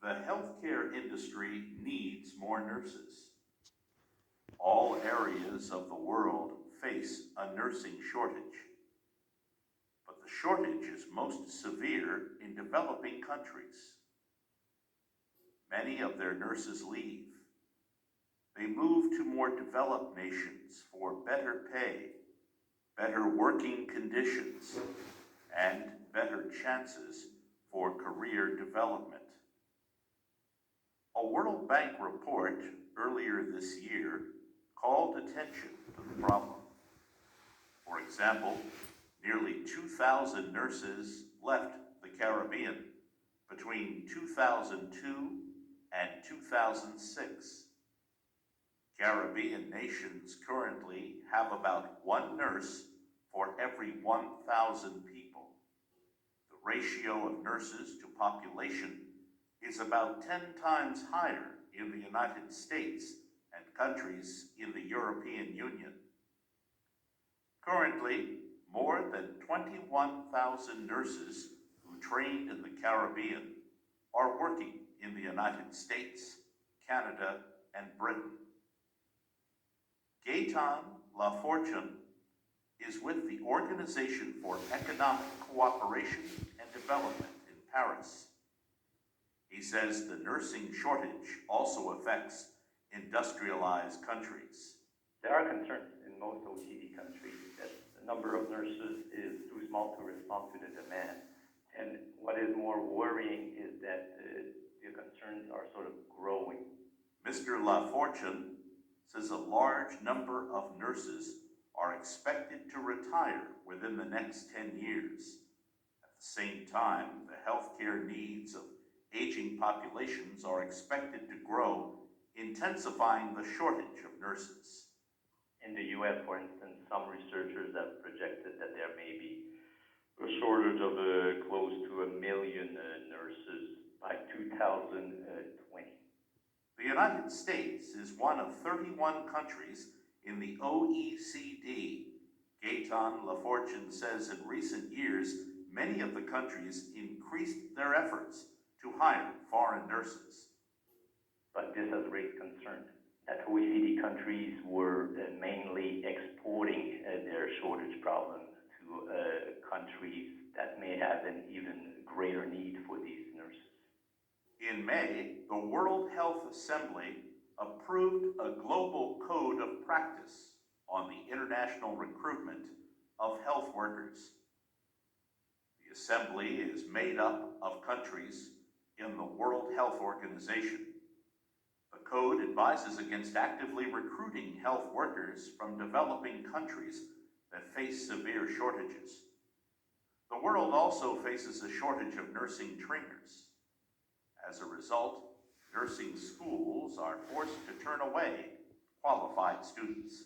The healthcare industry needs more nurses. All areas of the world face a nursing shortage, but the shortage is most severe in developing countries. Many of their nurses leave. They move to more developed nations for better pay, better working conditions, and better chances for career development. A World Bank report earlier this year called attention to the problem. For example, nearly 2,000 nurses left the Caribbean between 2002 and 2006. Caribbean nations currently have about one nurse for every 1,000 people. The ratio of nurses to population is about 10 times higher in the United States and countries in the European Union. Currently, more than 21,000 nurses who trained in the Caribbean are working in the United States, Canada, and Britain. Gaetan Lafortune is with the Organization for Economic Cooperation and Development in Paris. He says the nursing shortage also affects industrialized countries. There are concerns in most OECD countries that the number of nurses is too small to respond to the demand. And what is more worrying is that the concerns are sort of growing. Mr. Lafortune says a large number of nurses are expected to retire within the next 10 years. At the same time, the healthcare needs of aging populations are expected to grow, intensifying the shortage of nurses. In the US, for instance, some researchers have projected that there may be a shortage of close to 1 million nurses by 2020. The United States is one of 31 countries in the OECD. Gaetan Lafortune says in recent years, many of the countries increased their efforts to hire foreign nurses. But this has raised concern that OECD countries were mainly exporting their shortage problem to countries that may have an even greater need for these nurses. In May, the World Health Assembly approved a global code of practice on the international recruitment of health workers. The Assembly is made up of countries in the World Health Organization. The code advises against actively recruiting health workers from developing countries that face severe shortages. The world also faces a shortage of nursing trainers. As a result, nursing schools are forced to turn away qualified students.